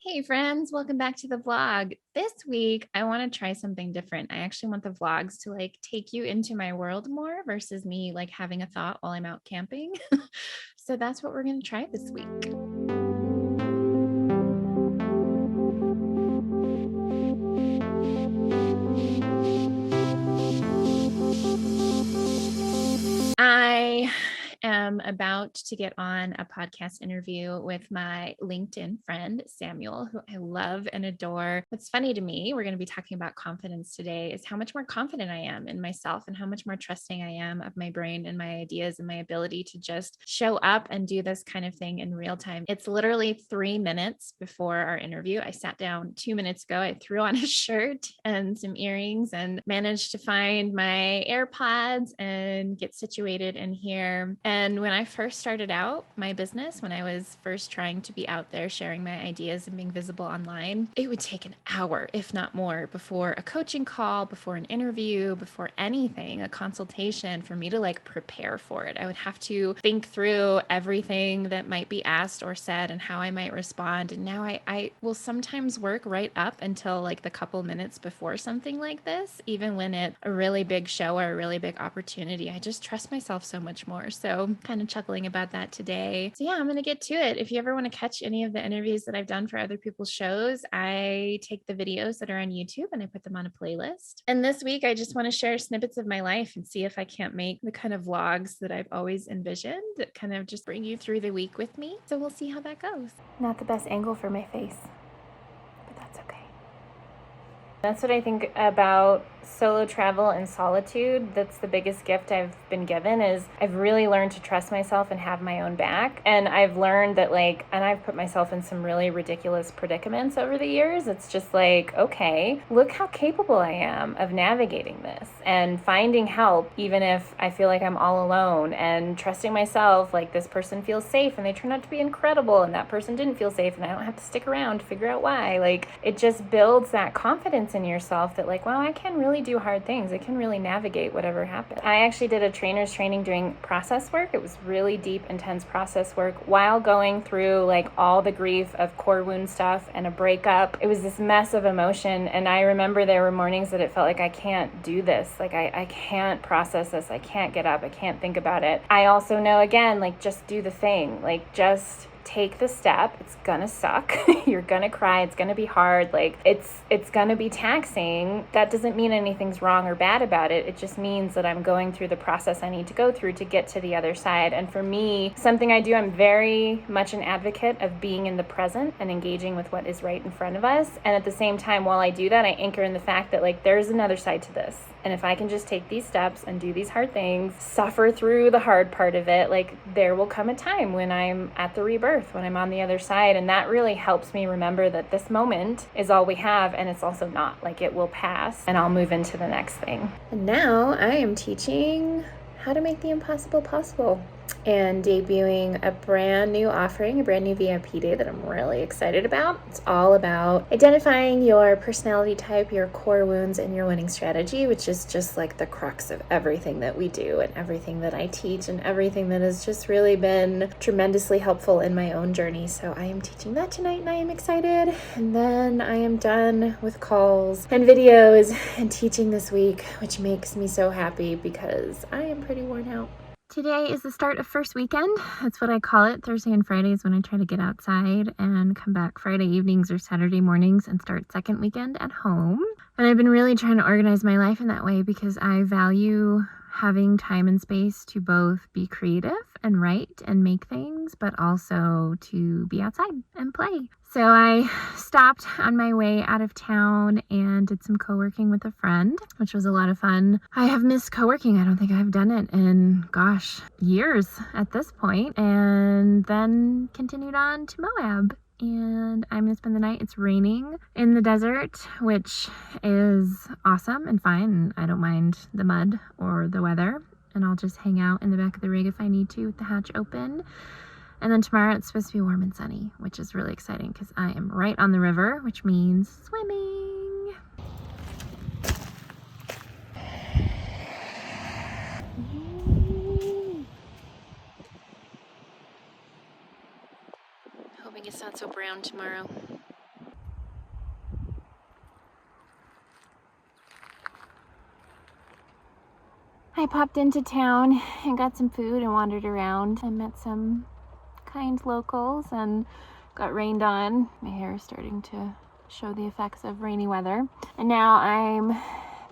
Hey friends, welcome back to the vlog. This week, I want to try something different. I actually want the vlogs to take you into my world more versus me having a thought while I'm out camping. So that's what we're going to try this week. I am about to get on a podcast interview with my LinkedIn friend, Samuel, who I love and adore. What's funny to me, we're going to be talking about confidence today, is how much more confident I am in myself and how much more trusting I am of my brain and my ideas and my ability to just show up and do this kind of thing in real time. It's literally 3 minutes before our interview. I sat down 2 minutes ago. I threw on a shirt and some earrings and managed to find my AirPods and get situated in here. And when I first started out my business, when I was first trying to be out there sharing my ideas and being visible online, it would take an hour, if not more, before a coaching call, before an interview, before anything, a consultation for me to prepare for it. I would have to think through everything that might be asked or said and how I might respond. And now I will sometimes work right up until the couple minutes before something like this, even when it's a really big show or a really big opportunity. I just trust myself so much more. So kind of chuckling about that today. So yeah, I'm going to get to it. If you ever want to catch any of the interviews that I've done for other people's shows, I take the videos that are on YouTube and I put them on a playlist. And this week, I just want to share snippets of my life and see if I can't make the kind of vlogs that I've always envisioned that kind of just bring you through the week with me. So we'll see how that goes. Not the best angle for my face, but that's okay. That's what I think about solo travel and solitude. That's the biggest gift I've been given, is I've really learned to trust myself and have my own back. And I've learned that and I've put myself in some really ridiculous predicaments over the years. It's just okay, look how capable I am of navigating this and finding help, even if I feel like I'm all alone, and trusting myself, this person feels safe and they turn out to be incredible, and that person didn't feel safe and I don't have to stick around to figure out why. It just builds that confidence in yourself that wow, I can really do hard things. I can really navigate whatever happens. I actually did a trainer's training doing process work. It was really deep, intense process work while going through all the grief of core wound stuff and a breakup. It was this mess of emotion. And I remember there were mornings that it felt like I can't do this. I can't process this. I can't get up. I can't think about it. I also know, again, just do the thing. Just take the step. It's gonna suck. You're gonna cry. It's gonna be hard. It's gonna be taxing. That doesn't mean anything's wrong or bad about it. It just means that I'm going through the process I need to go through to get to the other side. And for me, something I do, I'm very much an advocate of being in the present and engaging with what is right in front of us. And at the same time, while I do that, I anchor in the fact that there's another side to this. And if I can just take these steps and do these hard things, suffer through the hard part of it, there will come a time when I'm at the rebirth, when I'm on the other side. And that really helps me remember that this moment is all we have, and it's also not. It will pass and I'll move into the next thing. And now I am teaching how to make the impossible possible and debuting a brand new offering, a brand new VIP day that I'm really excited about. It's all about identifying your personality type, your core wounds, and your winning strategy, which is just the crux of everything that we do and everything that I teach and everything that has just really been tremendously helpful in my own journey. So I am teaching that tonight and I am excited. And then I am done with calls and videos and teaching this week, which makes me so happy because I am pretty worn out. Today is the start of first weekend. That's what I call it. Thursday and Fridays when I try to get outside and come back Friday evenings or Saturday mornings and start second weekend at home. And I've been really trying to organize my life in that way because I value having time and space to both be creative and write and make things, but also to be outside and play. So I stopped on my way out of town and did some co-working with a friend, which was a lot of fun. I have missed co-working. I don't think I've done it in, years at this point. And then continued on to Moab. And I'm going to spend the night. It's raining in the desert, which is awesome and fine. I don't mind the mud or the weather. And I'll just hang out in the back of the rig if I need to with the hatch open. And then tomorrow it's supposed to be warm and sunny, which is really exciting because I am right on the river, which means swimming. Hoping it's not so brown tomorrow. I popped into town and got some food and wandered around and met some kind locals and got rained on. My hair is starting to show the effects of rainy weather. And now I'm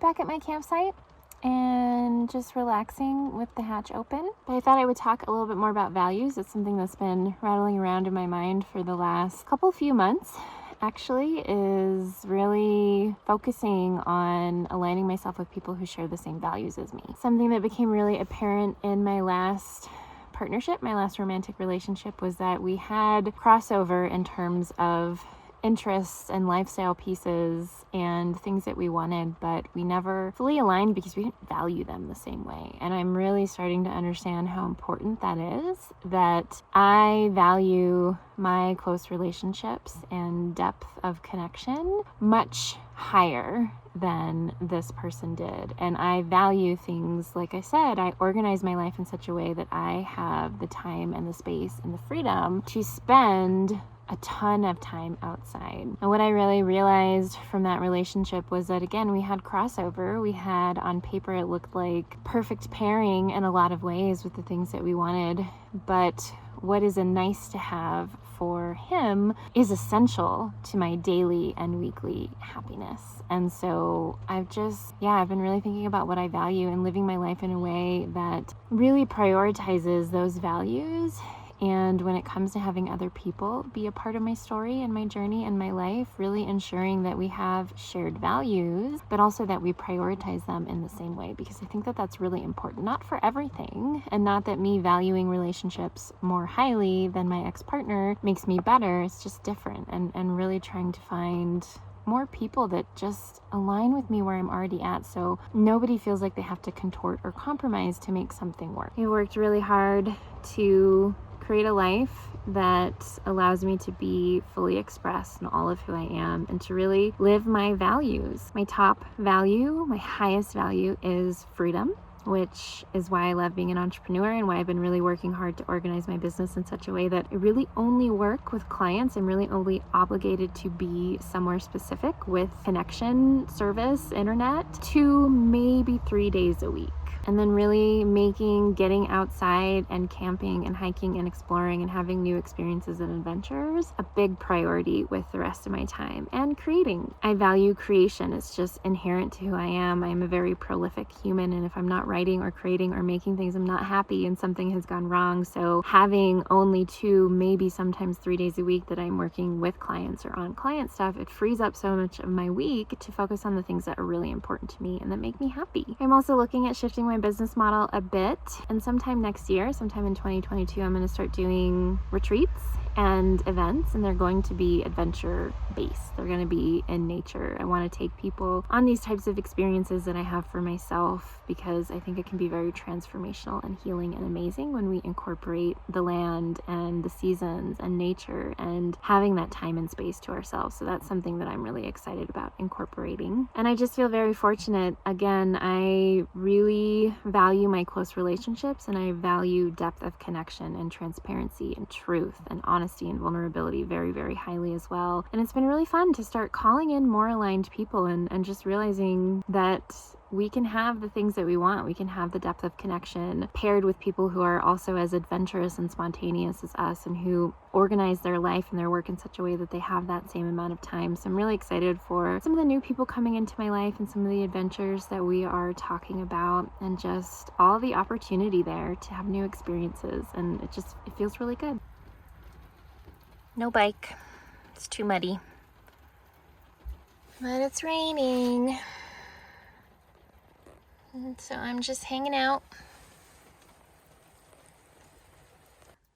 back at my campsite and just relaxing with the hatch open. But I thought I would talk a little bit more about values. It's something that's been rattling around in my mind for the last few months. Actually, is really focusing on aligning myself with people who share the same values as me. Something that became really apparent in my last partnership, my last romantic relationship, was that we had crossover in terms of interests and lifestyle pieces and things that we wanted, but we never fully aligned because we didn't value them the same way. And I'm really starting to understand how important that is, that I value my close relationships and depth of connection much higher than this person did. And I value things, like I said, I organize my life in such a way that I have the time and the space and the freedom to spend a ton of time outside. And what I really realized from that relationship was that, again, we had crossover. We had, on paper, it looked like perfect pairing in a lot of ways with the things that we wanted. But what is a nice to have for him is essential to my daily and weekly happiness. And so I've been really thinking about what I value and living my life in a way that really prioritizes those values. And when it comes to having other people be a part of my story and my journey and my life, really ensuring that we have shared values, but also that we prioritize them in the same way, because I think that that's really important. Not for everything, and not that me valuing relationships more highly than my ex-partner makes me better. It's just different, and really trying to find more people that just align with me where I'm already at, so nobody feels like they have to contort or compromise to make something work. I worked really hard to create a life that allows me to be fully expressed in all of who I am and to really live my values. My top value, my highest value, is freedom, which is why I love being an entrepreneur and why I've been really working hard to organize my business in such a way that I really only work with clients. I'm really only obligated to be somewhere specific with connection, service, internet, 2, maybe 3 days a week. And then really making getting outside and camping and hiking and exploring and having new experiences and adventures a big priority with the rest of my time. And creating. I value creation. It's just inherent to who I am. I'm a very prolific human, and if I'm not writing or creating or making things, I'm not happy and something has gone wrong. So having only 2, maybe sometimes 3 days a week that I'm working with clients or on client stuff, it frees up so much of my week to focus on the things that are really important to me and that make me happy. I'm also looking at shifting my business model a bit, and sometime next year, sometime in 2022, I'm going to start doing retreats and events, and they're going to be adventure based. They're going to be in nature. I want to take people on these types of experiences that I have for myself, because I think it can be very transformational and healing and amazing when we incorporate the land and the seasons and nature and having that time and space to ourselves. So that's something that I'm really excited about incorporating. And I just feel very fortunate. Again, I really value my close relationships, and I value depth of connection and transparency and truth and honesty and vulnerability very, very highly as well. And it's been really fun to start calling in more aligned people and just realizing that we can have the things that we want. We can have the depth of connection paired with people who are also as adventurous and spontaneous as us, and who organize their life and their work in such a way that they have that same amount of time. So I'm really excited for some of the new people coming into my life and some of the adventures that we are talking about, and just all the opportunity there to have new experiences. And it feels really good. No bike. It's too muddy. But it's raining. And so I'm just hanging out.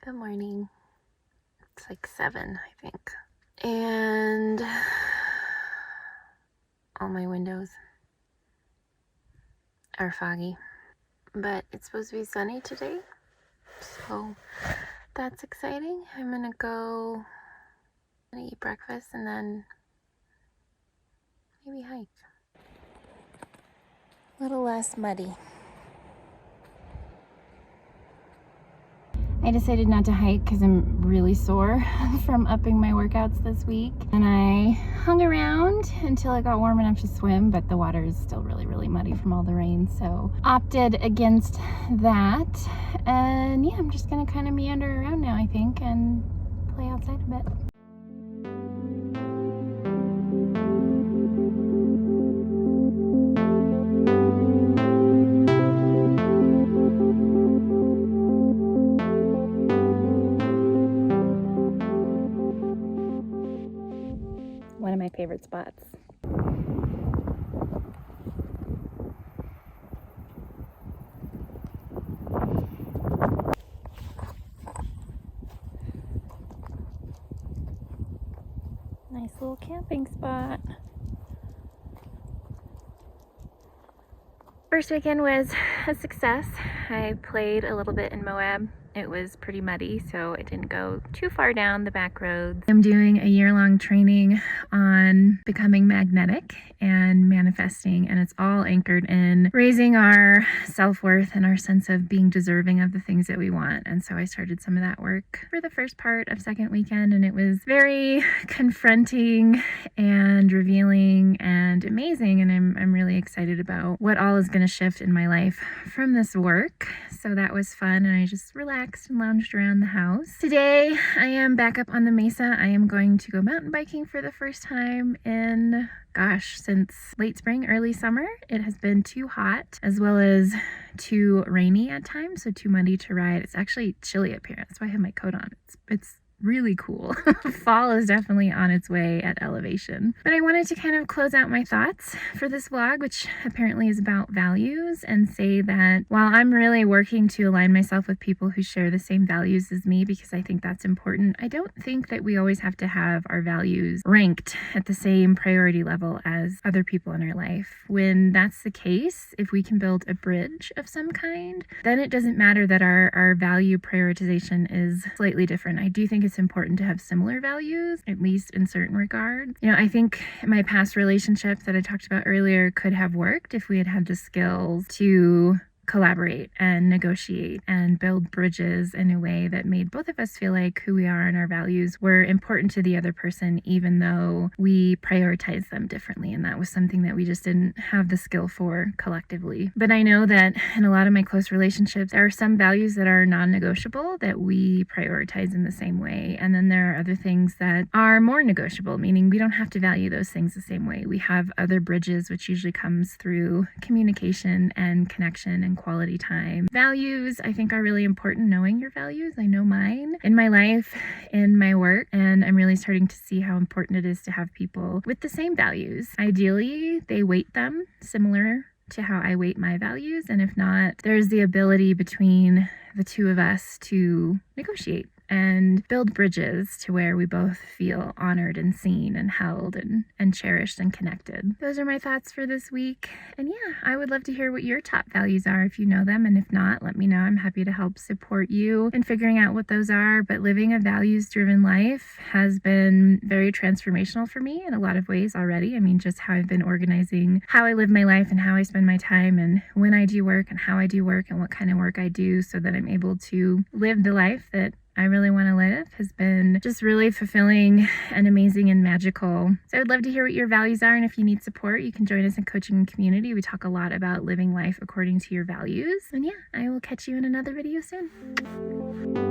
Good morning. It's like 7, I think. And all my windows are foggy. But it's supposed to be sunny today. So that's exciting. I'm gonna go and eat breakfast and then maybe hike. A little less muddy. I decided not to hike because I'm really sore from upping my workouts this week. And I hung around until it got warm enough to swim, but the water is still really, really muddy from all the rain. So opted against that. And yeah, I'm just gonna kind of meander around now, I think, and play outside a bit. One of my favorite spots. Nice little camping spot. First weekend was a success. I played a little bit in Moab. It was pretty muddy, so I didn't go too far down the back roads. I'm doing a year-long training on becoming magnetic and manifesting, and it's all anchored in raising our self-worth and our sense of being deserving of the things that we want. And so I started some of that work for the first part of second weekend, and it was very confronting and revealing and amazing, and I'm really excited about what all is going to shift in my life from this work. So that was fun, and I just relaxed and lounged around the house. Today I am back up on the mesa. I am going to go mountain biking for the first time in since late spring, early summer. It has been too hot as well as too rainy at times, so too muddy to ride. It's actually chilly up here. That's why I have my coat on. It's really cool. Fall is definitely on its way at elevation. But I wanted to kind of close out my thoughts for this vlog, which apparently is about values, and say that while I'm really working to align myself with people who share the same values as me, because I think that's important, I don't think that we always have to have our values ranked at the same priority level as other people in our life. When that's the case, if we can build a bridge of some kind, then it doesn't matter that our value prioritization is slightly different. I do think it's important to have similar values, at least in certain regards. You know, I think my past relationship that I talked about earlier could have worked if we had had the skills to collaborate and negotiate and build bridges in a way that made both of us feel like who we are and our values were important to the other person, even though we prioritize them differently. And that was something that we just didn't have the skill for collectively. But I know that in a lot of my close relationships, there are some values that are non-negotiable that we prioritize in the same way. And then there are other things that are more negotiable, meaning we don't have to value those things the same way. We have other bridges, which usually comes through communication and connection and quality time. Values, I think, are really important. Knowing your values. I know mine in my life, in my work, and I'm really starting to see how important it is to have people with the same values. Ideally, they weight them similar to how I weight my values, and if not, there's the ability between the two of us to negotiate and build bridges to where we both feel honored and seen and held and cherished and connected. Those are my thoughts for this week. And yeah, I would love to hear what your top values are if you know them. And if not, let me know. I'm happy to help support you in figuring out what those are. But living a values-driven life has been very transformational for me in a lot of ways already. I mean, just how I've been organizing how I live my life and how I spend my time and when I do work and how I do work and what kind of work I do so that I'm able to live the life that I really want to live has been just really fulfilling and amazing and magical. So I'd love to hear what your values are, and if you need support, you can join us in coaching and community. We talk a lot about living life according to your values. And yeah, I will catch you in another video soon.